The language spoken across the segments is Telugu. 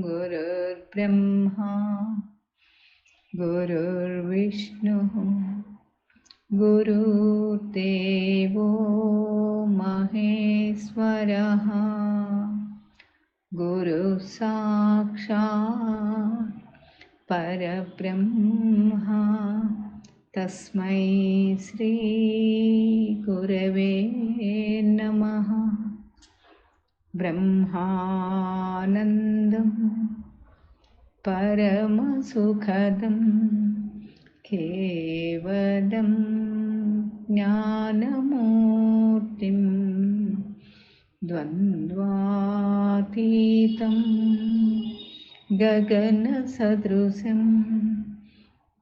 गुरुर्ब्रह्मा गुरुर्विष्णुः गुरुर्देवो महेश्वरः गुरुः साक्षात् परब्रह्मा तस्मै श्री गुरवे नमः। ब्रह्मानन्दं परमसुखदं केवलं ज्ञानमूर्तिं द्वन्द्वातीतं गगनसदृशं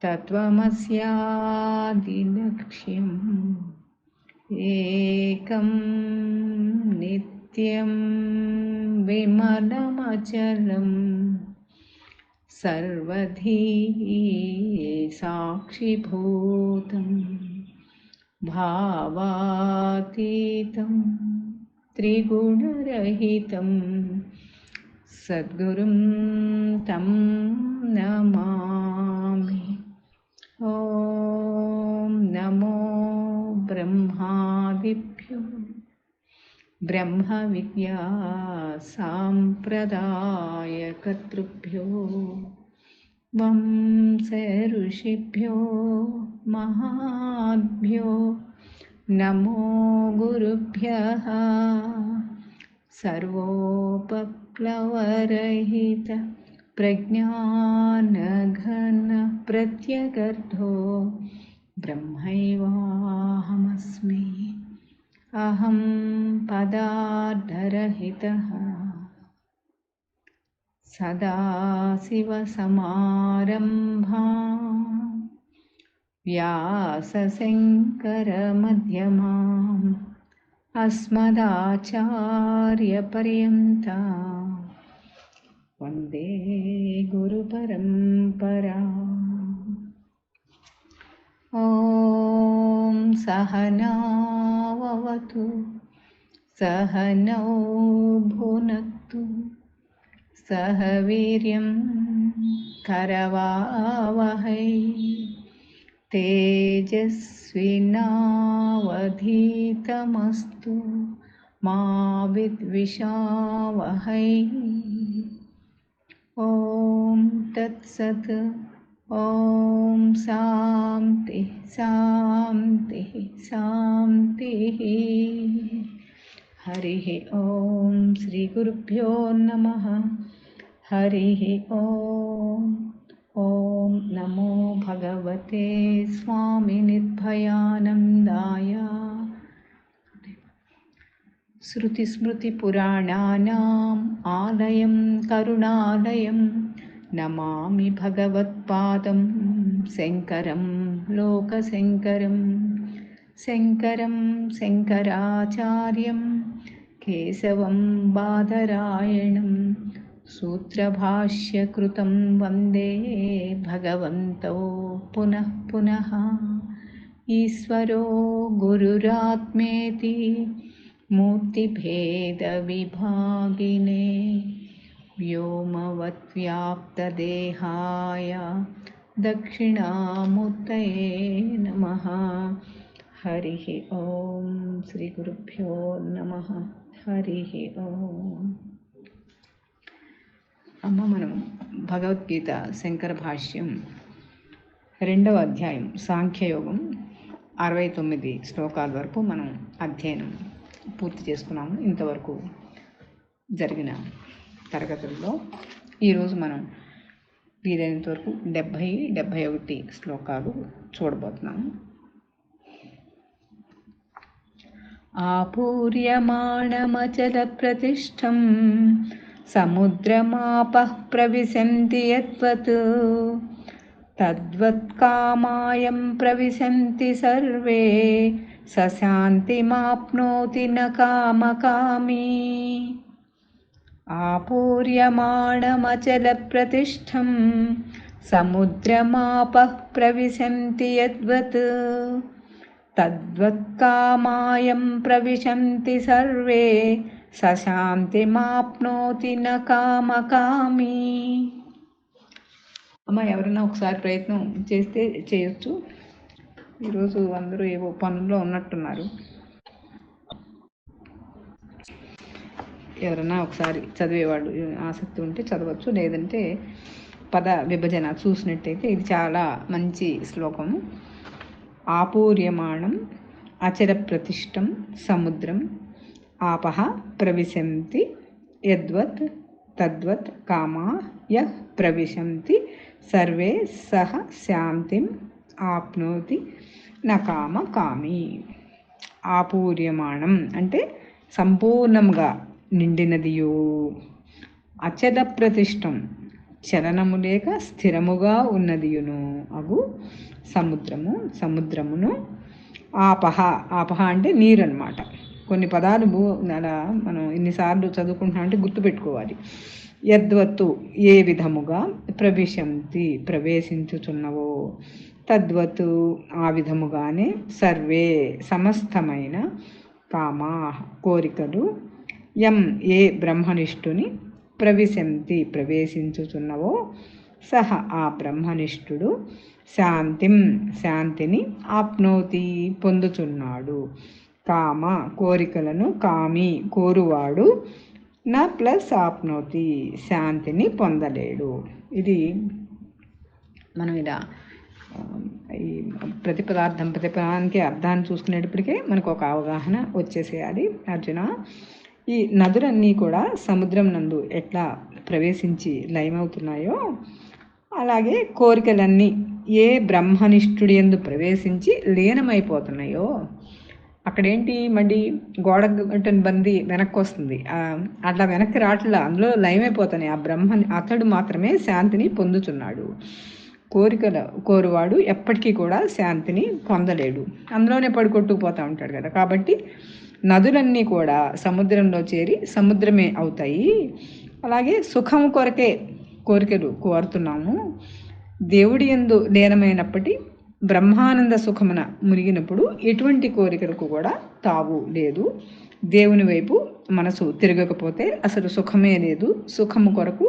तत्त्वमस्यादिलक्ष्यम् एकं नित्यं विमलमचलं सर्वधी साक्षिभूतं भावातीतं त्रिगुणरहितं सद्गुरुं तं नमामि। ॐ नमो ब्रह्मादिभ्यो ब्रह्मविद्या साम्प्रदायकर्तृभ्यो वंश ऋषिभ्यो महाभ्यो नमो गुरुभ्यः। सर्वोपप्लवरहित प्रज्ञानघन प्रत्यगर्थो ब्रह्मैवाहमस्मि। अहं पदार्थरहितः सदाशिवसमारम्भां व्यासशङ्करमध्यमाम् अस्मदाचार्यपर्यन्तां वन्दे गुरुपरम्परा। ॐ सहनाववतु सहनौ भुनक्तु सह वीर्यं करवावहै तेजस्विनावधीतमस्तु मा विद्विषावहै। ॐ तत्सत्। ॐ शान्ति शान्ति शान्तिः। हरिः ॐ श्रीगुरुभ्यो नमः। हरिः ॐ। ॐ नमो भगवते स्वामिनिर्भयानन्दाय। श्रुतिस्मृतिपुराणानाम् आलयं करुणालयं नमामि भगवत्पादं शङ्करं लोकशङ्करं। शङ्करं शङ्कराचार्यं केशवं बादरायणं सूत्रभाष्यकृतं वन्दे भगवन्तौ पुनः पुनः। ईश्वरो गुरुरात्मेति मूर्तिभेदविभागिने व्योमवद्व्याप्तदेहाय दक्षिणामूर्तये नमः। हरिः ॐ श्रीगुरुभ्यो नमः। हरिः ॐ। అమ్మ మనం భగవద్గీత శంకర భాష్యం 2వ అధ్యాయం సాంఖ్యయోగం 69 శ్లోకాల వరకు మనం అధ్యయనం పూర్తి చేసుకున్నాము. ఇంతవరకు జరిగిన తరగతుల్లో ఈరోజు మనం వీలైనంత వరకు 70-71 శ్లోకాలు చూడబోతున్నాము. ఆపూర్యమాణమచల ప్రతిష్టం సముద్రమాపః ప్రవిశంతి యద్వత్ తద్వత్కామాయం ప్రవిశంతి సర్వే సశాంతిమాప్నోతి న కామకామీ. ఆపూర్యమాణమచలప్రతిష్ఠం సముద్రమాపః ప్రవిశంతి యద్వత్ తద్వత్కామాయం ప్రవిశంతి సర్వే సశాంతిమాప్నోతి న కామకామీ. అమ్మ, ఎవరైనా ఒకసారి ప్రయత్నం చేస్తే చేయొచ్చు. ఈరోజు అందరూ ఏవో పనుల్లో ఉన్నట్టున్నారు. ఎవరైనా ఒకసారి చదివేవాళ్ళు ఆసక్తి ఉంటే చదవచ్చు, లేదంటే పద విభజన చూసినట్టయితే ఇది చాలా మంచి శ్లోకము. ఆపూర్యమాణం అచల ప్రతిష్టం సముద్రం ఆపహ ప్రవిశంతి యద్వత్ తద్వత్ కామా యః ప్రవిశంతి సర్వే సహ శాంతిం ఆప్నోతి న కామకామీ. ఆపూర్యమాణం అంటే సంపూర్ణంగా నిండినదియు, అచల ప్రతిష్టం చలనము లేక స్థిరముగా ఉన్నదియును అగు సముద్రమును ఆపహ అంటే నీరు అన్నమాట. కొన్ని పదాలు అలా మనం ఎన్నిసార్లు చదువుకుంటున్నామంటే గుర్తుపెట్టుకోవాలి. యద్వత్తు ఏ విధముగా ప్రవిశంతి ప్రవేశించుచున్నవో, తద్వత్తు ఆ విధముగానే సర్వే సమస్తమైన కామా కోరికలు యం ఏ బ్రహ్మనిష్ఠుని ప్రవిశంతి ప్రవేశించుచున్నవో సహ ఆ బ్రహ్మనిష్ఠుడు శాంతిని ఆప్నోతి పొందుచున్నాడు. కామ కోరికలను కామి కోరువాడు నా ప్లస్ ఆప్నోతి శాంతిని పొందలేడు. ఇది మనం ఇలా ఈ ప్రతిపదానికి అర్థాన్ని చూసుకునేటప్పటికే మనకు ఒక అవగాహన వచ్చేసేయాలి. అర్జున, ఈ నదులన్నీ కూడా సముద్రం నందు ఎట్లా ప్రవేశించి లయమవుతున్నాయో, అలాగే కోరికలన్నీ ఏ బ్రహ్మనిష్ఠుడి యందు ప్రవేశించి లీనమైపోతున్నాయో, అక్కడేంటి మళ్ళీ గోడ బంది వెనక్కి వస్తుంది, అట్లా వెనక్కి రాట్లా అందులో లయమైపోతున్నాయి. ఆ అతడు మాత్రమే శాంతిని పొందుతున్నాడు. కోరువాడు ఎప్పటికీ కూడా శాంతిని పొందలేడు, అందులోనే పడికొట్టుకుపోతూ ఉంటాడు కదా. కాబట్టి నదులన్నీ కూడా సముద్రంలో చేరి సముద్రమే అవుతాయి. అలాగే సుఖం కొరకే కోరికలు కోరుతున్నాము. దేవుడి యందు లీనమైనప్పటి బ్రహ్మానంద సుఖమున మునిగినప్పుడు ఎటువంటి కోరికలకు కూడా తావు లేదు. దేవుని వైపు మనసు తిరగకపోతే అసలు సుఖమే లేదు. సుఖము కొరకు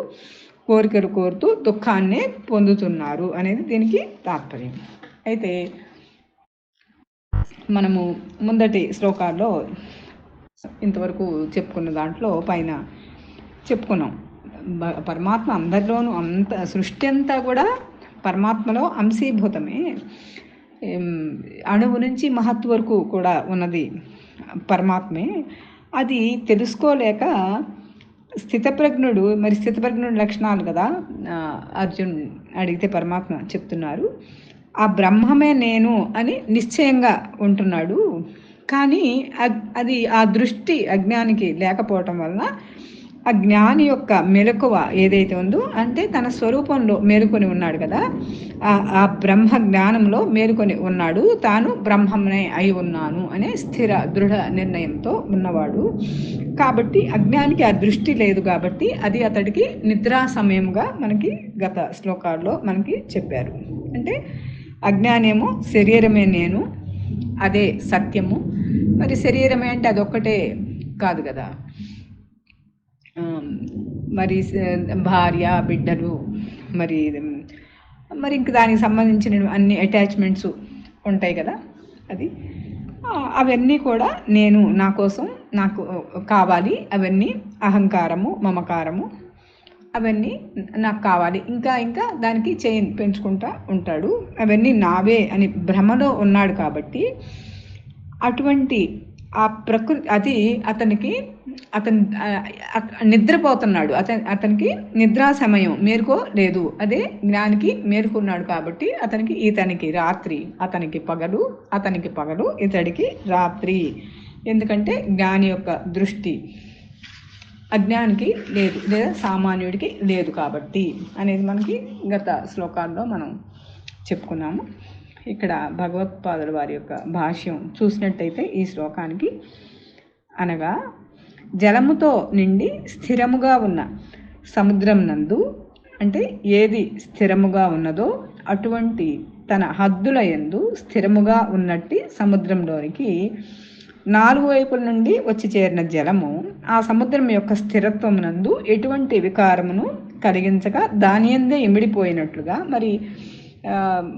కోరికలు కోరుతూ దుఃఖాన్నే పొందుతున్నారు అనేది దీనికి తాత్పర్యం. అయితే మనము ముందటి శ్లోకాల్లో ఇంతవరకు చెప్పుకున్న దాంట్లో పైన చెప్పుకున్నాం, పరమాత్మ అందరిలోనూ సృష్టి అంతా కూడా పరమాత్మలో అంశీభూతమే. అణువు నుంచి మహత్ వరకు కూడా ఉన్నది పరమాత్మే. అది తెలుసుకోలేక స్థితప్రజ్ఞుడు లక్షణాలు కదా అర్జున్ అడిగితే పరమాత్మ చెప్తున్నారు. ఆ బ్రహ్మమే నేను అని నిశ్చయంగా ఉంటున్నాడు. కానీ అది ఆ దృష్టి అజ్ఞానికి లేకపోవటం వలన ఆ జ్ఞాని యొక్క మెలకువ ఏదైతే ఉందో, అంటే తన స్వరూపంలో మేలుకొని ఉన్నాడు కదా, ఆ బ్రహ్మ జ్ఞానంలో మేలుకొని ఉన్నాడు. తాను బ్రహ్మమే అయి ఉన్నాను అనే స్థిర దృఢ నిర్ణయంతో ఉన్నవాడు. కాబట్టి అజ్ఞానికి ఆ దృష్టి లేదు కాబట్టి అది అతడికి నిద్రా సమయంగా మనకి గత శ్లోకాల్లో మనకి చెప్పారు. అంటే అజ్ఞానేమో శరీరమే నేను, అదే సత్యము. మరి శరీరమే అంటే అదొక్కటే కాదు కదా, మరి భార్య బిడ్డలు మరి ఇంక దానికి సంబంధించిన అన్ని అటాచ్మెంట్స్ ఉంటాయి కదా. అవన్నీ కూడా నేను, నా కోసం, నాకు కావాలి, అవన్నీ అహంకారము మమకారము అవన్నీ నాకు కావాలి, ఇంకా దానికి పెంచుకుంటా ఉంటాడు. అవన్నీ నావే అని భ్రమలో ఉన్నాడు. కాబట్టి అటువంటి ఆ ప్రకృతి అది అతను నిద్రపోతున్నాడు. అతనికి నిద్రా సమయం మేలుకో లేదు. అదే జ్ఞానికి మేలుకున్నాడు. కాబట్టి ఇతనికి రాత్రి, అతనికి పగలు, ఇతడికి రాత్రి. ఎందుకంటే జ్ఞాని యొక్క దృష్టి అజ్ఞానికి లేదు, లేదా సామాన్యుడికి లేదు కాబట్టి అనేది మనకి గత శ్లోకాల్లో మనం చెప్పుకున్నాము. ఇక్కడ భగవత్పాదుల వారి యొక్క భాష్యం చూసినట్టయితే ఈ శ్లోకానికి, అనగా జలముతో నిండి స్థిరముగా ఉన్న సముద్రం నందు, అంటే ఏది స్థిరముగా ఉన్నదో అటువంటి తన హద్దుల యందు స్థిరముగా ఉన్నట్టి సముద్రంలోనికి 4 వైపుల నుండి వచ్చి చేరిన జలము ఆ సముద్రం యొక్క స్థిరత్వం నందు ఎటువంటి వికారమును కలిగించక దాని యందే ఇమిడిపోయినట్లుగా, మరి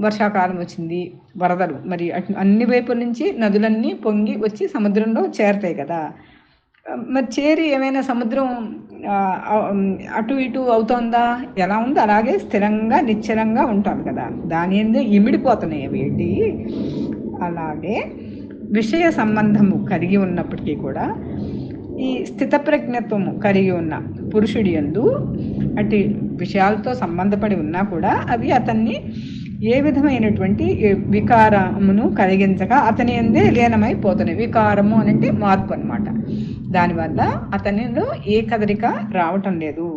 వర్షాకాలం వచ్చింది, వరదలు, మరి అన్ని వైపుల నుంచి నదులన్నీ పొంగి వచ్చి సముద్రంలో చేరతాయి కదా. మరి చేరి ఏమైనా సముద్రం అటు ఇటు అవుతుందా? ఎలా ఉందో అలాగే స్థిరంగా నిశ్చలంగా ఉంటాను కదా, దాని యందే ఇమిడిపోతున్నాయి అవి ఏంటి. అలాగే విషయ సంబంధము కలిగి ఉన్నప్పటికీ కూడా ఈ స్థితప్రజ్ఞత్వము కలిగి ఉన్న పురుషుడి యందు అటు విషయాలతో సంబంధపడి ఉన్నా కూడా అవి అతన్ని ఏ విధమైనటువంటి వికారమును కలిగించక అతని యందే లీనమైపోతున్నాయి. వికారము అని అంటే మార్పు అన్నమాట. దానివల్ల అతనిలో ఏ కదలిక రావటం లేదు.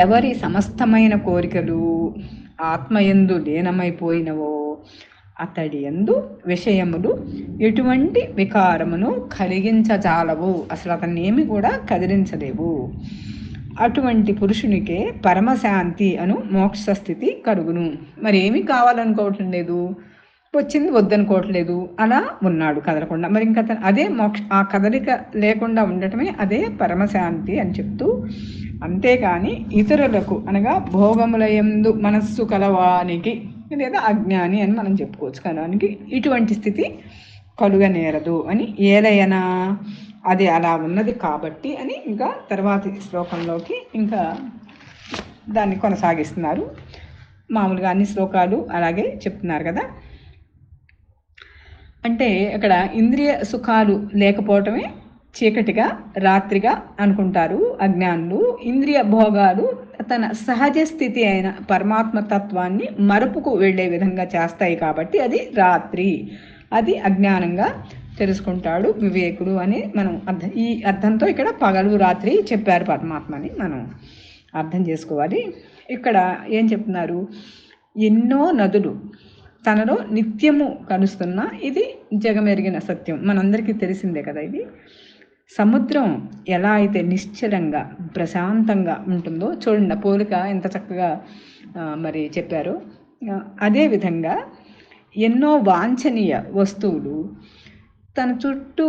ఎవరి సమస్తమైన కోరికలు ఆత్మయందు లీనమైపోయినవో అతడి యందు విషయములు ఎటువంటి వికారమును కలిగించజాలవు, అసలు అతన్ని ఏమి కూడా కదిలించలేవు. అటువంటి పురుషునికే పరమశాంతి అను మోక్షస్థితి కలుగును. మరి ఏమీ కావాలనుకోవటం లేదు, వచ్చింది వద్దనుకోవట్లేదు, అలా ఉన్నాడు కదలకుండా. మరి ఇంకా అదే మోక్ష, ఆ కదలిక లేకుండా ఉండటమే అదే పరమశాంతి అని చెప్తూ, అంతేకాని ఇతరులకు అనగా భోగములయందు మనస్సు కలవానికి లేదా అజ్ఞాని అని మనం చెప్పుకోవచ్చు కలవానికి ఇటువంటి స్థితి కలుగనేరదు అని, ఏలయనా అది అలా ఉన్నది కాబట్టి అని ఇంకా తర్వాతి శ్లోకంలోకి ఇంకా దాన్ని కొనసాగిస్తున్నారు. మామూలుగా అన్ని శ్లోకాలు అలాగే చెప్తున్నారు కదా. అంటే అక్కడ ఇంద్రియ సుఖాలు లేకపోవటమే చీకటిగా రాత్రిగా అనుకుంటారు అజ్ఞానులు. ఇంద్రియ భోగాలు తన సహజ స్థితి అయిన పరమాత్మ తత్వాన్ని మరుపుకు వెళ్ళే విధంగా చేస్తాయి కాబట్టి అది రాత్రి, అది అజ్ఞానంగా తెలుసుకుంటాడు వివేకుడు అని మనం ఈ అర్థంతో ఇక్కడ పగలు రాత్రి చెప్పారు పరమాత్మని మనం అర్థం చేసుకోవాలి. ఇక్కడ ఏం చెప్తున్నారు, ఎన్నో నదులు తనలో నిత్యము కలుస్తున్నా ఇది జగమెరిగిన సత్యం, మనందరికీ తెలిసిందే కదా. ఇది సముద్రం ఎలా అయితే నిశ్చలంగా ప్రశాంతంగా ఉంటుందో చూడండి, పోలిక ఎంత చక్కగా మరి చెప్పారో. అదేవిధంగా ఎన్నో వాంఛనీయ వస్తువులు తన చుట్టూ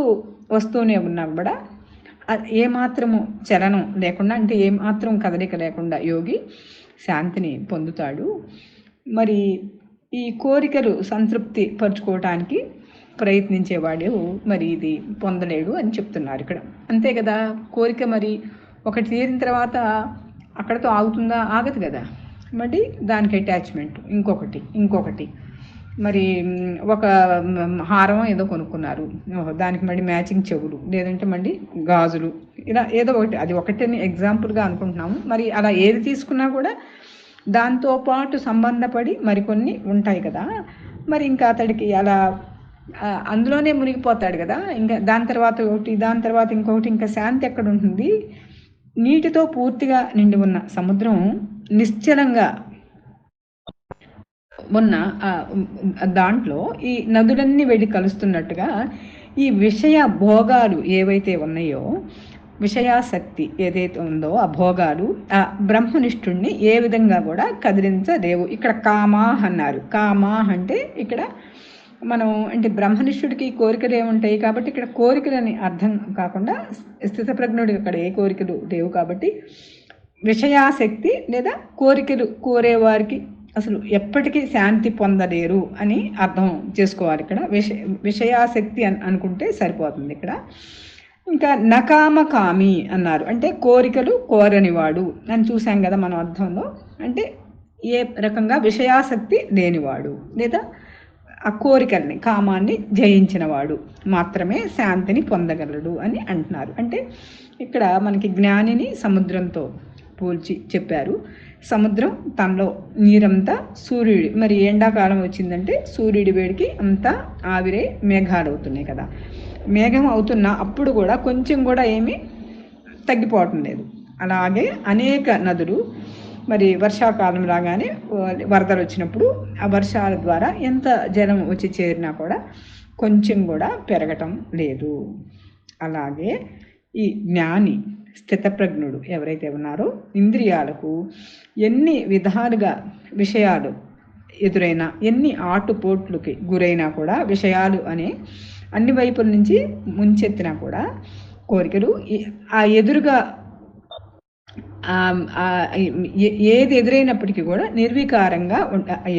వస్తూనే ఉన్నా కూడా ఏమాత్రము చలనం లేకుండా, అంటే ఏమాత్రం కదలిక లేకుండా యోగి శాంతిని పొందుతాడు. మరి ఈ కోరికలు సంతృప్తి పరుచుకోవటానికి ప్రయత్నించేవాడు మరి ఇది పొందలేడు అని చెప్తున్నారు ఇక్కడ. అంతే కదా, కోరిక మరి ఒకటి తీరిన తర్వాత అక్కడతో ఆగుతుందా? ఆగదు కదా. మరి దానికి అటాచ్మెంట్ ఇంకొకటి మరి ఒక హారం ఏదో కొనుక్కున్నారు, దానికి మళ్ళీ మ్యాచింగ్ చెవులు, లేదంటే మళ్ళీ గాజులు, ఇలా ఏదో ఒకటి, అది ఒకటిని ఎగ్జాంపుల్గా అనుకుంటున్నాము. మరి అలా ఏది తీసుకున్నా కూడా దాంతోపాటు సంబంధపడి మరికొన్ని ఉంటాయి కదా. మరి ఇంకా అతడికి అలా అందులోనే మునిగిపోతాడు కదా. ఇంకా దాని తర్వాత ఒకటి, దాని తర్వాత ఇంకొకటి, ఇంకా శాంతి ఎక్కడ ఉంటుంది? నీటితో పూర్తిగా నిండి ఉన్న సముద్రం నిశ్చలంగా ఉన్న దాంట్లో ఈ నదులన్నీ వెళ్ళి కలుస్తున్నట్టుగా ఈ విషయ భోగాలు ఏవైతే ఉన్నాయో, విషయాసక్తి ఏదైతే ఉందో ఆ భోగాలు ఆ బ్రహ్మనిష్ఠుణ్ణి ఏ విధంగా కూడా కదిలించలేవు. ఇక్కడ కామాహ్ అన్నారు. కామాహ్ అంటే ఇక్కడ మనం అంటే బ్రహ్మనిష్ఠుడికి కోరికలు ఏముంటాయి కాబట్టి ఇక్కడ కోరికలని అర్థం కాకుండా స్థితప్రజ్ఞుడికి అక్కడ ఏ కోరికలు లేవు కాబట్టి విషయాసక్తి లేదా కోరికలు కోరేవారికి అసలు ఎప్పటికీ శాంతి పొందలేరు అని అర్థం చేసుకోవాలి. ఇక్కడ విషయాసక్తి అనుకుంటే సరిపోతుంది. ఇక్కడ ఇంకా నకామకామి అన్నారు, అంటే కోరికలు కోరనివాడు అని చూసాం కదా మనం అర్థంలో. అంటే ఏ రకంగా విషయాసక్తి లేనివాడు లేదా ఆ కోరికల్ని కామాన్ని జయించినవాడు మాత్రమే శాంతిని పొందగలడు అని అంటున్నారు. అంటే ఇక్కడ మనకి జ్ఞానిని సముద్రంతో పోల్చి చెప్పారు. సముద్రం తనలో నీరంతా సూర్యుడి, మరి ఎండాకాలం వచ్చిందంటే సూర్యుడి వేడికి అంతా ఆవిరే మేఘాలు అవుతున్నాయి కదా. మేఘం అవుతున్నా అప్పుడు కూడా కొంచెం కూడా ఏమీ తగ్గిపోవటం లేదు. అలాగే అనేక నదులు మరి వర్షాకాలం రాగానే వరదలు వచ్చినప్పుడు ఆ వర్షాల ద్వారా ఎంత జలం వచ్చి చేరినా కూడా కొంచెం కూడా పెరగటం లేదు. అలాగే ఈ జ్ఞాని స్థితప్రజ్ఞుడు ఎవరైతే ఉన్నారో ఇంద్రియాలకు ఎన్ని విధాలుగా విషయాలు ఎదురైనా, ఎన్ని ఆటుపోట్లకి గురైనా కూడా, విషయాలు అనే అన్ని వైపుల నుంచి ముంచెత్తినా కూడా కోరికలు ఆ ఎదురుగా ఏది ఎదురైనప్పటికీ కూడా నిర్వికారంగా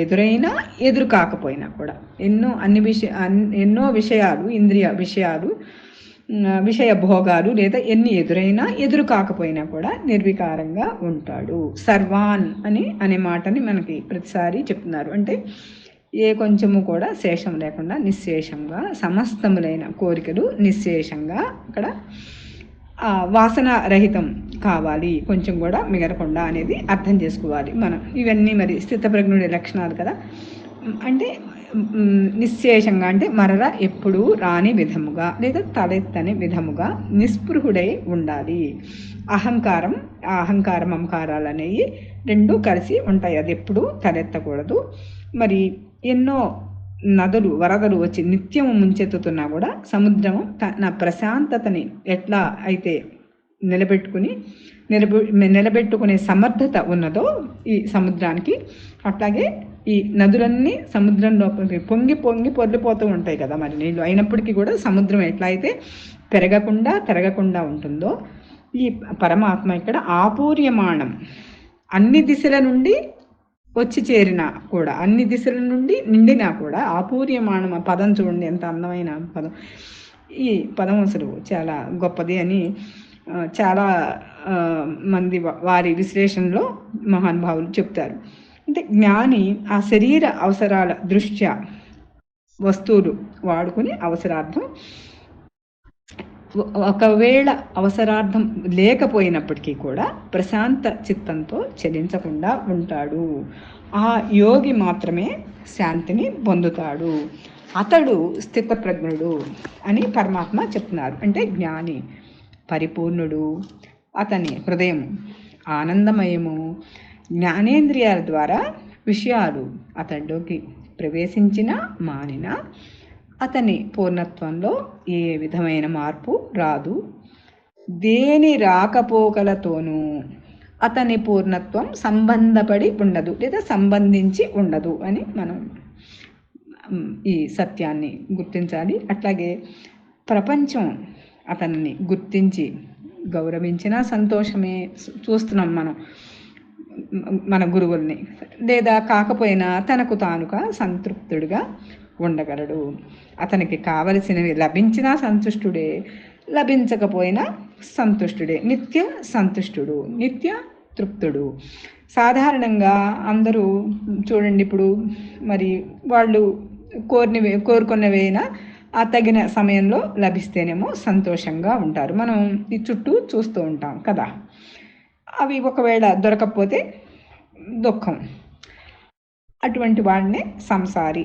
ఎదురైనా ఎదురు కాకపోయినా కూడా ఎన్నో విషయాలు, ఇంద్రియ విషయాలు, విషయ భోగాలు లేదా ఎన్ని ఎదురైనా ఎదురు కాకపోయినా కూడా నిర్వికారంగా ఉంటాడు. సర్వాన్ అనే మాటని మనకి ప్రతిసారి చెప్తున్నారు. అంటే ఏ కొంచెము కూడా శేషం లేకుండా నిశ్శేషంగా సమస్తములైన కోరికలు నిశ్శేషంగా అక్కడ వాసన రహితం కావాలి, కొంచెం కూడా మిగలకుండా అనేది అర్థం చేసుకోవాలి మనం. ఇవన్నీ మరి స్థితప్రజ్ఞుడి లక్షణాలు కదా. అంటే నిశ్శేషంగా అంటే మరల ఎప్పుడూ రాని విధముగా లేదా తలెత్తని విధముగా నిస్పృహుడై ఉండాలి. అహంకారం మమకారాలు అనేవి రెండూ కలిసి ఉంటాయి. అది ఎప్పుడూ తలెత్తకూడదు. మరి ఎన్నో నదులు వరదలు వచ్చి నిత్యము ముంచెత్తుతున్నా కూడా సముద్రము తన ప్రశాంతతని ఎట్లా అయితే నిలబెట్టుకునే సమర్థత ఉన్నదో ఈ సముద్రానికి, అట్లాగే ఈ నదులన్నీ సముద్రంలోకి పొంగి పొర్లిపోతూ ఉంటాయి కదా మరి నీళ్ళు. అయినప్పటికీ కూడా సముద్రం ఎట్లా అయితే పెరగకుండా తరగకుండా ఉంటుందో, ఈ పరమాత్మ ఇక్కడ ఆపూర్యమాణం అన్ని దిశల నుండి వచ్చి చేరినా కూడా, అన్ని దిశల నుండి నిండినా కూడా ఆపూర్యమానం. పదం చూడండి ఎంత అందమైన పదం. ఈ పదం అసలు చాలా గొప్పది అని చాలా మంది వారి విశ్లేషణలో మహానుభావులు చెప్తారు. అంటే జ్ఞాని ఆ శరీర అవసరాల దృష్ట్యా వస్తువులు వాడుకుని అవసరార్థం, ఒకవేళ అవసరార్థం లేకపోయినప్పటికీ కూడా ప్రశాంత చిత్తంతో చెలించకుండా ఉంటాడు. ఆ యోగి మాత్రమే శాంతిని పొందుతాడు. అతడు స్థితప్రజ్ఞుడు అని పరమాత్మ చెప్తున్నారు. అంటే జ్ఞాని పరిపూర్ణుడు, అతని హృదయం ఆనందమయము, జ్ఞానేంద్రియాల ద్వారా విషయాలు అతడిలోకి ప్రవేశించిన మానిన అతని పూర్ణత్వంలో ఏ విధమైన మార్పు రాదు. దేని రాకపోకలతోనూ అతని పూర్ణత్వం సంబంధపడి ఉండదు లేదా సంబంధించి ఉండదు అని మనం ఈ సత్యాన్ని గుర్తించాలి. అట్లాగే ప్రపంచం అతన్ని గుర్తించి గౌరవించిన సంతోషమే. చూస్తున్నాం మనం మన గురువుల్ని. లేదా కాకపోయినా తనకు తానుగా సంతృప్తుడిగా ఉండగలడు. అతనికి కావలసినవి లభించినా సంతుష్టుడే, లభించకపోయినా సంతుష్టుడే. నిత్య సంతుష్టుడు, నిత్య తృప్తుడు. సాధారణంగా అందరూ చూడండి, ఇప్పుడు మరి వాళ్ళు కోరుకున్నవైనా ఆ తగిన సమయంలో లభిస్తేనేమో సంతోషంగా ఉంటారు. మనం ఈ చుట్టూ చూస్తూ ఉంటాం కదా. అవి ఒకవేళ దొరకకపోతే దుఃఖం. అటువంటి వాడినే సంసారి.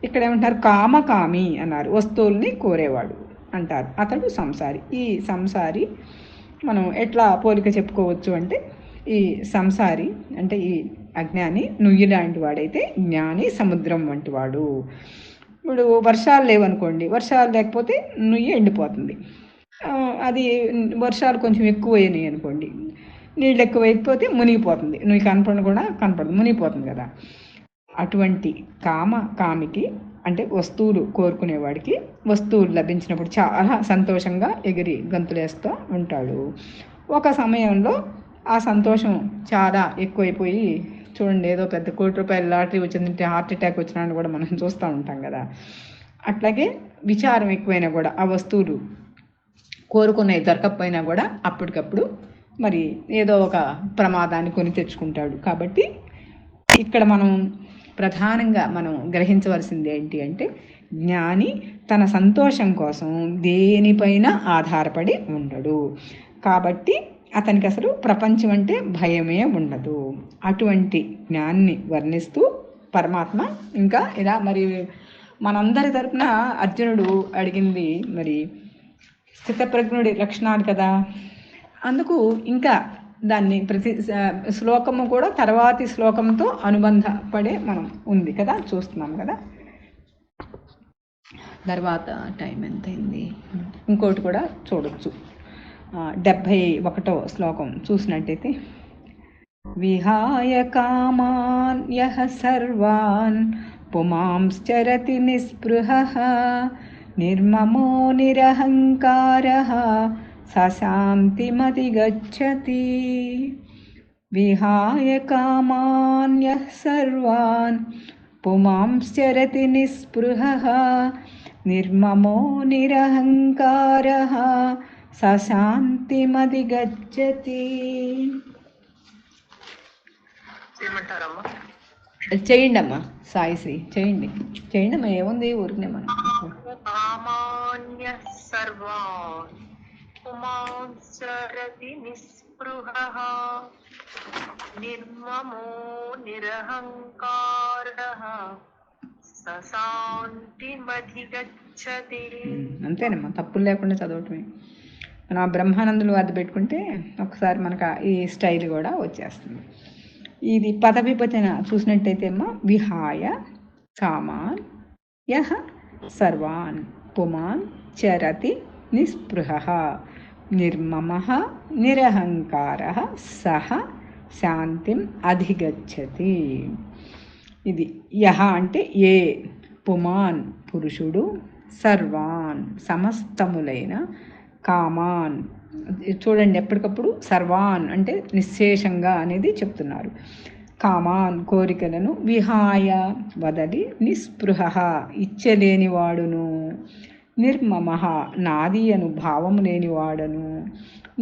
ఇక్కడ ఏమంటారు? కామకామి అన్నారు. వస్తువుల్ని కోరేవాడు అంటారు. అతడు సంసారి. ఈ సంసారి మనం ఎట్లా పోలిక చెప్పుకోవచ్చు అంటే, ఈ సంసారి అంటే ఈ అజ్ఞాని నుయ్యి లాంటి వాడైతే జ్ఞాని సముద్రం వంటి వాడు. ఇప్పుడు వర్షాలు లేవనుకోండి, వర్షాలు లేకపోతే నుయ్యి ఎండిపోతుంది. అది వర్షాలు కొంచెం ఎక్కువ అయినాయి అనుకోండి, నీళ్ళు ఎక్కువైపోతే మునిగిపోతుంది. నువ్వు కనపడదు, మునిగిపోతుంది కదా. అటువంటి కామికి అంటే వస్తువులు కోరుకునేవాడికి వస్తువులు లభించినప్పుడు చాలా సంతోషంగా ఎగిరి గంతులేస్తూ ఉంటాడు. ఒక సమయంలో ఆ సంతోషం చాలా ఎక్కువైపోయి, చూడండి ఏదో పెద్ద ₹1,00,00,000 లాటరీ వచ్చిందంటే హార్ట్ అటాక్ వచ్చినా కూడా మనం చూస్తూ ఉంటాం కదా. అట్లాగే విచారం ఎక్కువైనా కూడా ఆ వస్తువులు కోరుకునేవి దొరకకపోయినా కూడా అప్పటికప్పుడు మరి ఏదో ఒక ప్రమాదాన్ని కొని తెచ్చుకుంటాడు. కాబట్టి ఇక్కడ మనం ప్రధానంగా మనం గ్రహించవలసింది ఏంటి అంటే, జ్ఞాని తన సంతోషం కోసం దేనిపైన ఆధారపడి ఉండడు. కాబట్టి అతనికి అసలు ప్రపంచం అంటే భయమే ఉండదు. అటువంటి జ్ఞాన్ని వర్ణిస్తూ పరమాత్మ ఇంకా ఇలా మరి మనందరి తరపున అర్జునుడు అడిగింది మరి స్థితప్రజ్ఞుడి లక్షణాలు కదా. అందుకు ఇంకా దాన్ని ప్రతి శ్లోకము కూడా తర్వాతి శ్లోకంతో అనుబంధపడే మనం ఉంది కదా, చూస్తున్నాం కదా. తర్వాత టైం ఎంతైంది, ఇంకోటి కూడా చూడొచ్చు. 71వ శ్లోకం చూసినట్టయితే, విహాయ కామాన్ యః సర్వాన్ పుమాంశ్చరతి నిస్పృహః నిర్మమో నిరహంకారః సశాంతిమధిగచ్చతి. విహాయ కామాన్ యః సర్వాన్ పుమాంశ్చరతి నిస్పృహః నిర్మమో నిరహంకారః సశాంతిమధిగచ్చతి. చేయండి అమ్మా, సాయిశ్రీ చేయండి అమ్మా, ఏముంది ఊరికనే మనం. నిర్మమో నిరహంకారః సశాంతిమధిగచ్చతి. అంతేనమ్మా, తప్పులు లేకుండా చదవటమే. మనం ఆ బ్రహ్మానందులు వారిది పెట్టుకుంటే ఒకసారి మనకు ఈ స్టైల్ కూడా వచ్చేస్తుంది. ఇది పద విభజన చూసినట్టయితే అమ్మా, విహాయ కామాన్ యః సర్వాన్ పుమాన్ చరతి నిస్పృహః నిర్మమః నిరహంకారః సహ శాంతిం అధిగచ్చతి. ఇది యహ అంటే ఏ, పుమాన్ పురుషుడు, సర్వాన్ సమస్తములైన, కామాన్ చూడండి ఎప్పటికప్పుడు సర్వాన్ అంటే నిశ్శేషంగా అనేది చెప్తున్నారు. కామాన్ కోరికలను, విహాయ వదలి, నిస్పృహ ఇచ్చలేనివాడును, నిర్మమ నాది అను భావము లేనివాడను,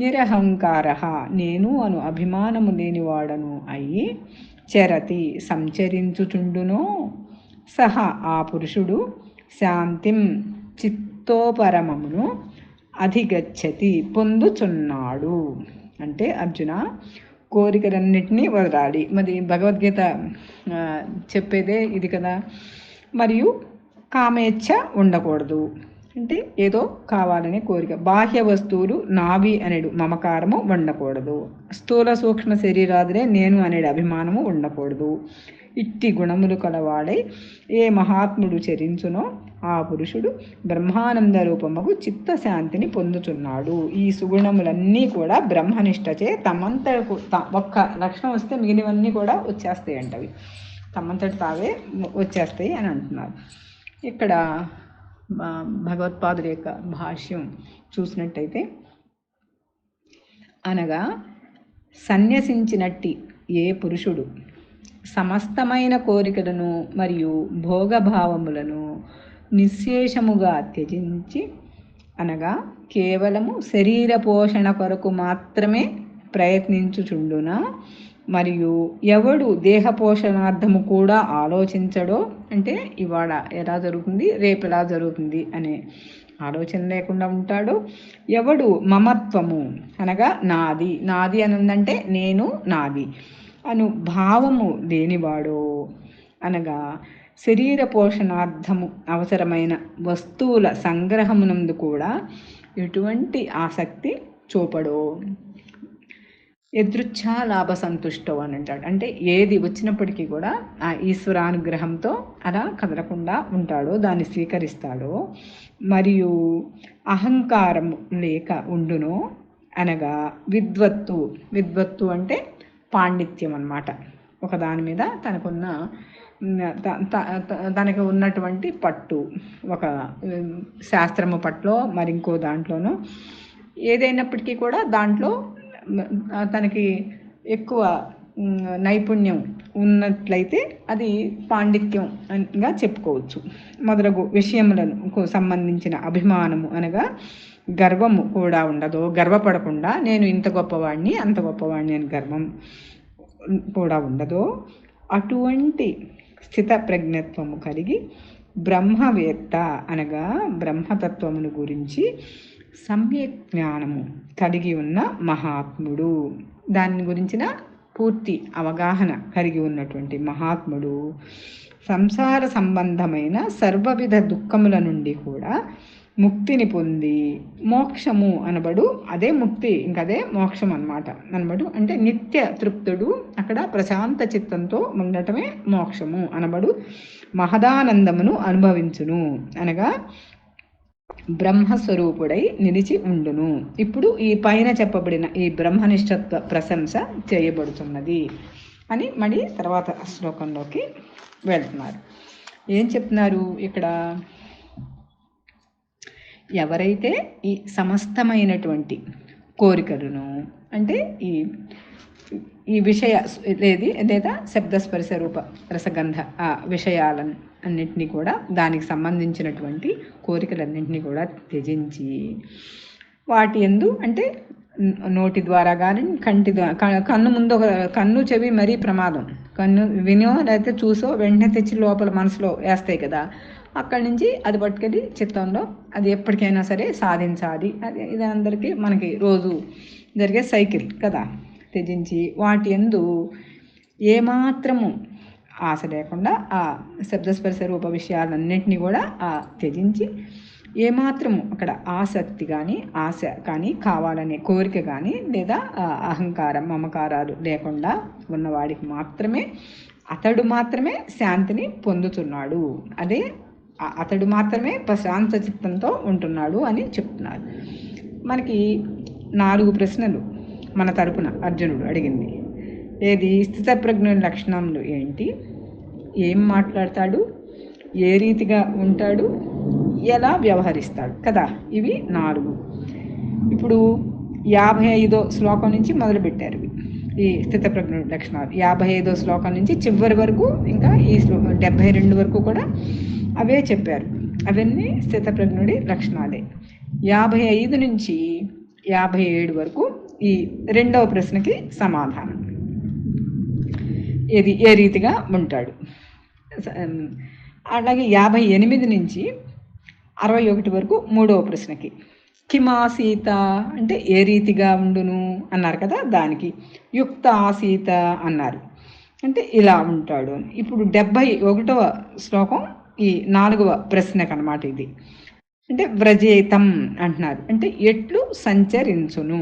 నిరహంకార నేను అను అభిమానము లేనివాడను అయి, చరతి సంచరించుచుండునో, సహ ఆ పురుషుడు, శాంతిం చిత్తోపరమమును, అధిగచ్చతి పొందుచున్నాడు. అంటే అర్జున కోరికలన్నిటినీ వదలాలి. మరి భగవద్గీత చెప్పేదే ఇది కదా. మరియు కామేచ్ఛ ఉండకూడదు, అంటే ఏదో కావాలనే కోరిక. బాహ్య వస్తువులు నావి అనేడు మమకారము ఉండకూడదు. స్థూల సూక్ష్మ శరీరాదులే నేను అనేడు అభిమానము ఉండకూడదు. ఇట్టి గుణములు కలవాడై ఏ మహాత్ముడు చరించునో ఆ పురుషుడు బ్రహ్మానంద రూపముకు చిత్తశాంతిని పొందుతున్నాడు. ఈ సుగుణములన్నీ కూడా బ్రహ్మనిష్టచే తమంతకు ఒక్క లక్షణం వస్తే మిగిలినవన్నీ కూడా వచ్చేస్తాయి అంటవి, తమంతటి తావే వచ్చేస్తాయి అని అంటున్నారు. ఇక్కడ భగవత్పాదుల యొక్క భాష్యం చూసినట్టయితే, అనగా సన్యసించినట్టి ఏ పురుషుడు సమస్తమైన కోరికలను మరియు భోగభావములను నిశ్శేషముగా త్యజించి, అనగా కేవలము శరీర పోషణ కొరకు మాత్రమే ప్రయత్నించుచుండునా, మరియు ఎవడు దేహ పోషణార్థము కూడా ఆలోచించడో, అంటే ఇవాళ ఎలా జరుగుతుంది రేపు ఎలా జరుగుతుంది అనే ఆలోచన లేకుండా ఉంటాడో, ఎవడు మమత్వము అనగా నాది నాది అని ఉందంటే నేను నాది అను భావము లేనివాడో, అనగా శరీర పోషణార్థము అవసరమైన వస్తువుల సంగ్రహమునందు కూడా ఎటువంటి ఆసక్తి చూపడో, ఎదృచ్ఛా లాభ సంతుష్టో అని అంటాడు. అంటే ఏది వచ్చినప్పటికీ కూడా ఆ ఈశ్వరానుగ్రహంతో అలా కదలకుండా ఉంటాడో, దాన్ని స్వీకరిస్తాడో, మరియు అహంకారము లేక ఉండునో, అనగా విద్వత్తు అంటే పాండిత్యం అన్నమాట. ఒకదాని మీద తనకు ఉన్నటువంటి పట్టు, ఒక శాస్త్రము పట్లో మరింకో దాంట్లోనూ ఏదైనప్పటికీ కూడా దాంట్లో తనకి ఎక్కువ నైపుణ్యం ఉన్నట్లయితే అది పాండిత్యంగా చెప్పుకోవచ్చు. మొదలగు విషయములకు సంబంధించిన అభిమానము అనగా గర్వము కూడా ఉండదో, గర్వపడకుండా నేను ఇంత గొప్పవాడిని అంత గొప్పవాడిని అని గర్వం కూడా ఉండదో, అటువంటి స్థిత ప్రజ్ఞత్వము కలిగి బ్రహ్మవేత్త అనగా బ్రహ్మతత్వమును గురించి సమ్యక్ జ్ఞానము కలిగి ఉన్న మహాత్ముడు, దాని గురించిన పూర్తి అవగాహన కలిగి ఉన్నటువంటి మహాత్ముడు సంసార సంబంధమైన సర్వవిధ దుఃఖముల నుండి కూడా ముక్తిని పొంది మోక్షము అనబడు అదే ముక్తి, ఇంకదే మోక్షం అనమాట. అనబడు అంటే నిత్య తృప్తుడు, అక్కడ ప్రశాంత చిత్తంతో ఉండటమే మోక్షము అనబడు మహదానందమును అనుభవించును అనగా బ్రహ్మస్వరూపుడై నిలిచి ఉండును. ఇప్పుడు ఈ పైన చెప్పబడిన ఈ బ్రహ్మనిష్టత్వ ప్రశంస చేయబడుతున్నది అని మళ్ళీ తర్వాత శ్లోకంలోకి వెళ్తున్నారు. ఏం చెప్తున్నారు ఇక్కడ? ఎవరైతే ఈ సమస్తమైనటువంటి కోరికలను అంటే ఈ విషయ లేదా శబ్దస్పర్శ రూప రసగంధ ఆ విషయాలను అన్నింటినీ కూడా, దానికి సంబంధించినటువంటి కోరికలన్నింటినీ కూడా త్యజించి వాటి యందు అంటే నోటి ద్వారా కానీ కంటి ద్వారా, కన్ను ముందు ఒక కన్ను చెవి మరీ ప్రమాదం. కన్ను వినో లేకపోతే చూసో వెంటనే తెచ్చి లోపల మనసులో వేస్తాయి కదా, అక్కడి నుంచి అది పట్టుకెళ్ళి చిత్తంలో అది ఎప్పటికైనా సరే సాధించాలి. అది ఇది అందరికీ మనకి రోజు జరిగే సైకిల్ కదా. త్యజించి వాటి యందు ఏమాత్రము ఆశ లేకుండా ఆ శబ్దస్పర్శ రూప విషయాలన్నింటినీ కూడా త్యజించి ఏమాత్రము అక్కడ ఆసక్తి కానీ ఆశ కానీ కావాలనే కోరిక కానీ లేదా అహంకారం మమకారాలు లేకుండా ఉన్నవాడికి మాత్రమే అతడు మాత్రమే శాంతిని పొందుతున్నాడు. అదే అతడు మాత్రమే ప్రశాంత చిత్తంతో ఉంటున్నాడు అని చెప్తున్నారు. మనకి 4 ప్రశ్నలు మన తరపున అర్జునుడు అడిగింది. ఏది? స్థితప్రజ్ఞుని లక్షణాలు ఏంటి, ఏం మాట్లాడతాడు, ఏ రీతిగా ఉంటాడు, ఎలా వ్యవహరిస్తాడు కదా. ఇవి 4. ఇప్పుడు 55వ శ్లోకం నుంచి మొదలుపెట్టారు ఈ స్థితప్రజ్ఞుడి లక్షణాలు. 55వ శ్లోకం నుంచి చివరి వరకు, ఇంకా ఈ 72 వరకు కూడా అవే చెప్పారు. అవన్నీ స్థితప్రజ్ఞుడి లక్షణాలే. 55 నుంచి 57 వరకు ఈ 2వ ప్రశ్నకి సమాధానం. ఏ రీతిగా ఉంటాడు. అలాగే 58 నుంచి 61 వరకు 3వ ప్రశ్నకి కిమాసీత అంటే ఏ రీతిగా ఉండును అన్నారు కదా, దానికి యుక్త ఆసీత అన్నారు అంటే ఇలా ఉంటాడు. ఇప్పుడు 71వ శ్లోకం ఈ 4వ ప్రశ్నకు అన్నమాట. ఇది అంటే వ్రజేతం అంటున్నారు, అంటే ఎట్లు సంచరించును.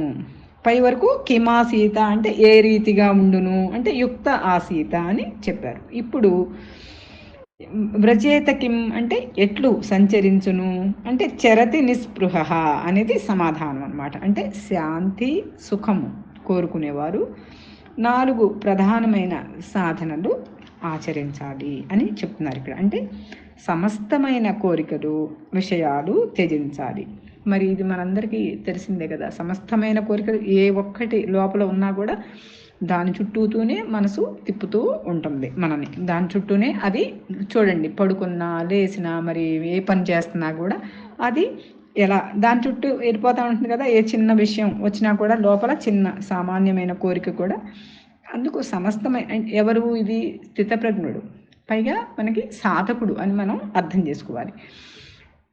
పై వరకు కిమాసీత అంటే ఏ రీతిగా ఉండును అంటే యుక్త ఆసీత అని చెప్పారు. ఇప్పుడు వ్రజేత కిం అంటే ఎట్లు సంచరించును అంటే చరతి నిస్పృహ అనేది సమాధానం అన్నమాట. అంటే శాంతి సుఖము కోరుకునేవారు 4 ప్రధానమైన సాధనలు ఆచరించాలి అని చెప్తున్నారు ఇక్కడ. అంటే సమస్తమైన కోరికలు విషయాలు త్యజించాలి. మరి ఇది మనందరికీ తెలిసిందే కదా. సమస్తమైన కోరికలు ఏ ఒక్కటి లోపల ఉన్నా కూడా దాని చుట్టూతూనే మనసు తిప్పుతూ ఉంటుంది మనని. దాని చుట్టూనే అది చూడండి, పడుకున్నా లేచినా మరి ఏ పని చేస్తున్నా కూడా అది ఎలా దాని చుట్టూ వెళ్ళిపోతూ ఉంటుంది కదా. ఏ చిన్న విషయం వచ్చినా కూడా లోపల చిన్న సామాన్యమైన కోరిక కూడా. అందుకు సమస్తమైన ఎవరు? ఇది స్థితప్రజ్ఞుడు, పైగా మనకి సాధకుడు అని మనం అర్థం చేసుకోవాలి.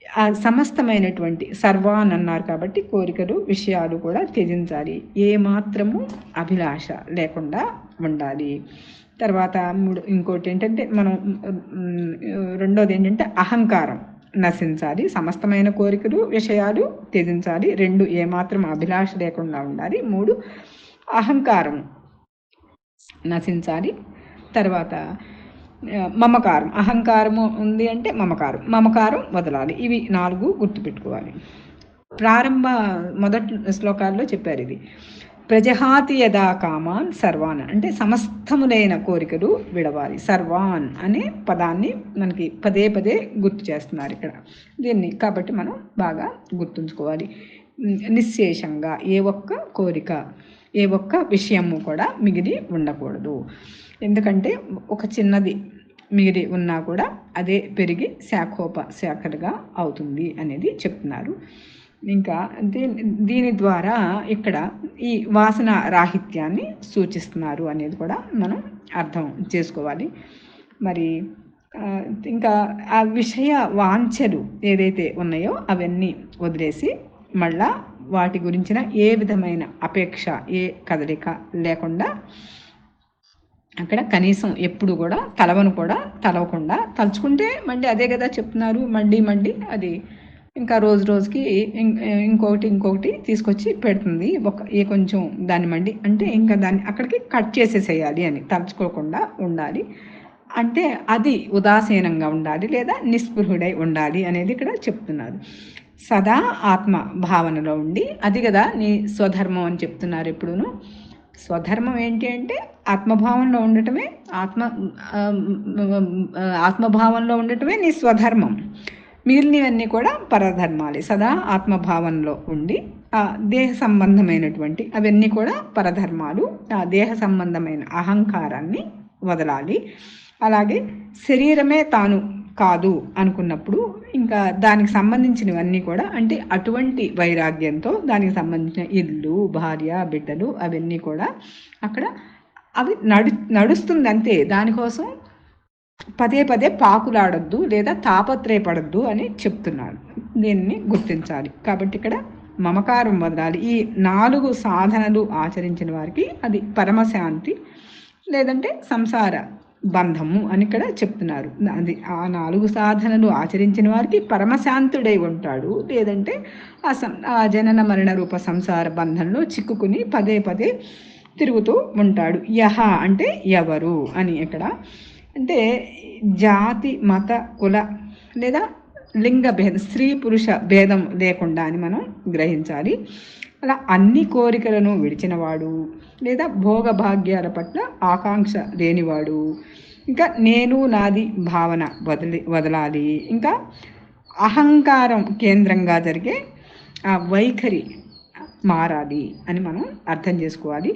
ఆ సమస్తమైనటువంటి సర్వాన్ అన్నారు కాబట్టి కోరికలు విషయాలు కూడా త్యజించాలి. ఏమాత్రము అభిలాష లేకుండా ఉండాలి. తర్వాత ఇంకోటి ఏంటంటే మనం రెండోది ఏంటంటే అహంకారం నశించాలి. సమస్తమైన కోరికలు విషయాలు త్యజించాలి. 2 ఏమాత్రం అభిలాష లేకుండా ఉండాలి. 3 అహంకారం నశించాలి. తర్వాత మమకారం, అహంకారము ఉంది అంటే మమకారం వదలాలి. ఇవి 4 గుర్తుపెట్టుకోవాలి. మొదటి శ్లోకాల్లో చెప్పారు ఇది. ప్రజహాతి యదా కామాన్ సర్వాన్ అంటే సమస్తములైన కోరికలు విడవాలి. సర్వాన్ అనే పదాన్ని మనకి పదే పదే గుర్తు చేస్తున్నారు ఇక్కడ దీన్ని. కాబట్టి మనం బాగా గుర్తుంచుకోవాలి. నిశ్శేషంగా ఏ ఒక్క కోరిక ఏ ఒక్క విషయము కూడా మిగిలి ఉండకూడదు. ఎందుకంటే ఒక చిన్నది మిగిలి ఉన్నా కూడా అదే పెరిగి శాఖలుగా అవుతుంది అనేది చెప్తున్నారు. ఇంకా దీని ద్వారా ఇక్కడ ఈ వాసన రాహిత్యాన్ని సూచిస్తున్నారు అనేది కూడా మనం అర్థం చేసుకోవాలి. మరి ఇంకా ఆ విషయ వాంఛలు ఏదైతే ఉన్నాయో అవన్నీ వదిలేసి మళ్ళా వాటి గురించిన ఏ విధమైన అపేక్ష ఏ కదలిక లేకుండా అక్కడ కనీసం ఎప్పుడు కూడా తలవకుండా తలుచుకుంటే మళ్ళీ అదే కదా చెప్తున్నారు. మళ్ళీ అది ఇంకా రోజు రోజుకి ఇంకొకటి తీసుకొచ్చి పెడుతుంది. కొంచెం దాన్ని మండి అంటే ఇంకా దాన్ని అక్కడికి కట్ చేసేసేయాలి అని, తలుచుకోకుండా ఉండాలి. అంటే అది ఉదాసీనంగా ఉండాలి లేదా నిస్పృహుడై ఉండాలి అనేది ఇక్కడ చెప్తున్నారు. సదా ఆత్మ భావనలో ఉండి, అది కదా నీ స్వధర్మం అని చెప్తున్నారు ఎప్పుడును. స్వధర్మం ఏంటి అంటే ఆత్మభావంలో ఉండటమే, ఆత్మభావంలో ఉండటమే నీ స్వధర్మం. మిగిలినవన్నీ కూడా పరధర్మాలే. సదా ఆత్మభావంలో ఉండి దేహ సంబంధమైనటువంటి అవన్నీ కూడా పరధర్మాలు. ఆ దేహ సంబంధమైన అహంకారాన్ని వదలాలి. అలాగే శరీరమే తాను కాదు అనుకున్నప్పుడు ఇంకా దానికి సంబంధించినవన్నీ కూడా, అంటే అటువంటి వైరాగ్యంతో దానికి సంబంధించిన ఇల్లు, భార్య, బిడ్డలు అవన్నీ కూడా అక్కడ అవి నడుస్తుంది అంతే. దానికోసం పదే పదే పాకులాడొద్దు లేదా తాపత్రయపడద్దు అని చెప్తున్నాడు. దీన్ని గుర్తించాలి. కాబట్టి ఇక్కడ మమకారం వదలాలి. ఈ 4 సాధనలు ఆచరించిన వారికి అది పరమశాంతి లేదంటే సంసార బంధము అని ఇక్కడ చెప్తున్నారు. అది ఆ 4 సాధనలు ఆచరించిన వారికి పరమశాంతుడై ఉంటాడు. లేదంటే ఆ జనన మరణ రూప సంసార బంధంలో చిక్కుకుని పదే పదే తిరుగుతూ ఉంటాడు. యహ అంటే ఎవరు అని ఇక్కడ, అంటే జాతి, మత, కుల లేదా లింగ భేదం, స్త్రీ పురుష భేదం లేకుండా అని మనం గ్రహించాలి. అలా అన్ని కోరికలను విడిచినవాడు లేదా భోగభాగ్యాల పట్ల ఆకాంక్ష లేనివాడు, ఇంకా నేను నాది భావన వదలాలి, ఇంకా అహంకారం కేంద్రంగా జరిగే ఆ వైఖరి మారాలి అని మనం అర్థం చేసుకోవాలి.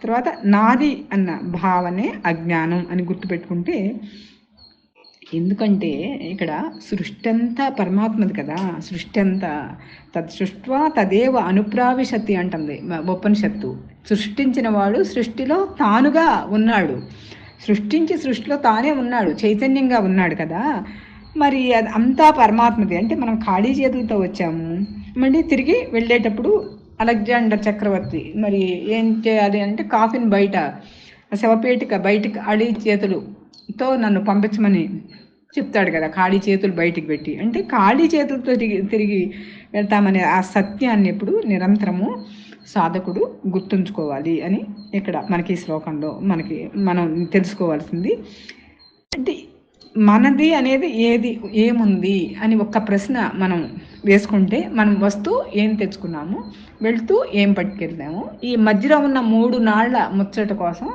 తర్వాత నాది అన్న భావనే అజ్ఞానం అని గుర్తుపెట్టుకుంటే, ఎందుకంటే ఇక్కడ సృష్టి అంతా పరమాత్మది కదా. సృష్టి అంతా సృష్ట్వా తదేవ అనుప్రావిశతి అంటుంది ఉపనిషత్తు. సృష్టించిన వాడు సృష్టిలో తానుగా ఉన్నాడు. సృష్టించి సృష్టిలో తానే ఉన్నాడు, చైతన్యంగా ఉన్నాడు కదా. మరి అది అంతా పరమాత్మది. అంటే మనం ఖాళీ చేతులతో వచ్చాము, మళ్ళీ తిరిగి వెళ్ళేటప్పుడు అలెగ్జాండర్ చక్రవర్తి మరి ఏం చేయాలి అంటే కాఫీని బయట శవపేటిక బయటికి ఖాళీ చేతులతో నన్ను పంపించమని చెప్తాడు కదా, ఖాళీ చేతులు బయటికి పెట్టి. అంటే ఖాళీ చేతులతో తిరిగి వెళ్తామనే ఆ సత్యాన్ని ఎప్పుడు నిరంతరము సాధకుడు గుర్తుంచుకోవాలి అని ఇక్కడ మనకి ఈ శ్లోకంలో మనం తెలుసుకోవాల్సింది. అంటే మనది అనేది ఏముంది అని ఒక్క ప్రశ్న మనం వేసుకుంటే, మనం వస్తూ ఏం తెచ్చుకున్నాము, వెళ్తూ ఏం పట్టుకెళ్ళాము, ఈ మధ్యలో ఉన్న 3 నాళ్ల ముచ్చట కోసం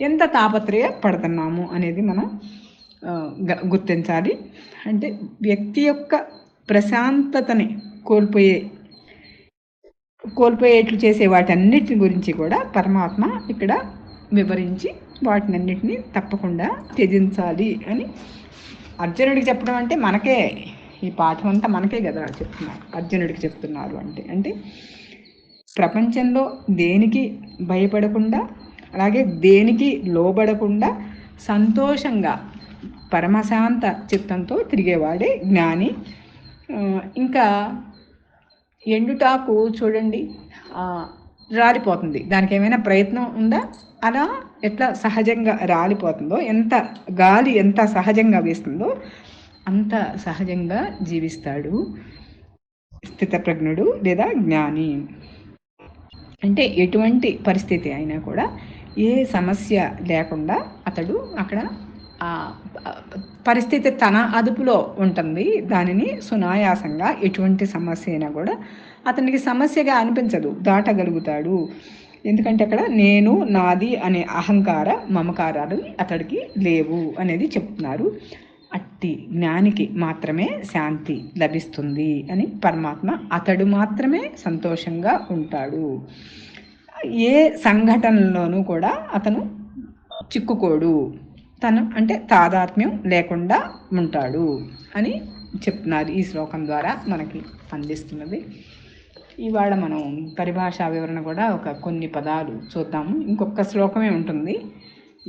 ఎంత తాపత్రయ పడుతున్నాము అనేది మనం గుర్తించాలి. అంటే వ్యక్తి యొక్క ప్రశాంతతని కోల్పోయేట్లు చేసే వాటన్నిటి గురించి కూడా పరమాత్మ ఇక్కడ వివరించి వాటినన్నిటినీ తప్పకుండా త్యజించాలి అని అర్జునుడికి చెప్పడం. అంటే మనకే ఈ పాఠం అంతా మనకే కదా చెప్తున్నారు, అర్జునుడికి చెప్తున్నారు. అంటే ప్రపంచంలో దేనికి భయపడకుండా, అలాగే దేనికి లోబడకుండా సంతోషంగా పరమశాంత చిత్తంతో తిరిగేవాడే జ్ఞాని. ఇంకా ఎండుటాకు చూడండి, రాలిపోతుంది. దానికి ఏమైనా ప్రయత్నం ఉందా? అలా ఎట్లా సహజంగా రాలిపోతుందో, గాలి ఎంత సహజంగా వేస్తుందో అంత సహజంగా జీవిస్తాడు స్థితప్రజ్ఞుడు లేదా జ్ఞాని. అంటే ఎటువంటి పరిస్థితి అయినా కూడా ఏ సమస్య లేకుండా అతడు అక్కడ పరిస్థితి తన అదుపులో ఉంటుంది. దానిని సునాయాసంగా ఎటువంటి సమస్య అయినా కూడా అతనికి సమస్యగా అనిపించదు, దాటగలుగుతాడు. ఎందుకంటే అక్కడ నేను నాది అనే అహంకార మమకారాలు అతడికి లేవు అనేది చెప్తున్నారు. అట్టి జ్ఞానికి మాత్రమే శాంతి లభిస్తుంది అని పరమాత్మ, అతడు మాత్రమే సంతోషంగా ఉంటాడు. ఏ సంఘటనలోనూ కూడా అతను చిక్కుకోడు, తను అంటే తాదాత్మ్యం లేకుండా ఉంటాడు అని చెప్తున్నారు. ఈ శ్లోకం ద్వారా మనకి అందిస్తున్నది. ఇవాళ మనం పరిభాషా వివరణ కూడా కొన్ని పదాలు చూద్దాము. ఇంకొక శ్లోకమే ఉంటుంది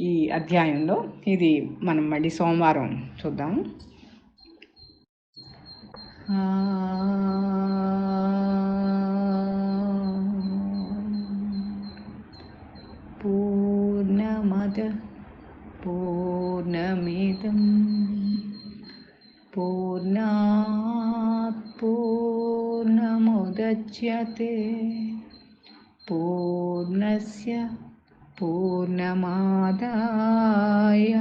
ఈ అధ్యాయంలో. ఇది మనం మళ్ళీ సోమవారం చూద్దాము. పూర్ణమద పూర్ణమిదం పూర్ణాత్ मुच्यते पूर्णस्य पूर्णमादाय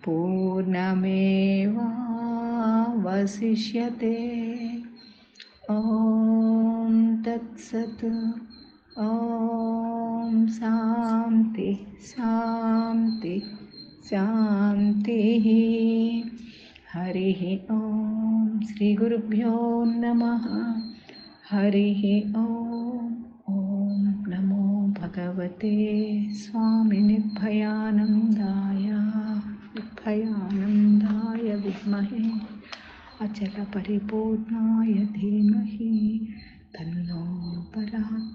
पूर्णमेवावशिष्यते। ॐ तत्सत्। ॐ शान्ति शान्ति शान्तिः। हरिः ॐ श्रीगुरुभ्यो नमः। हरिः ॐ। ॐ नमो भगवते स्वामिनिर्भयानन्दाय विद्महे अचलपरिपूर्णाय धीमहि तन्नो परात्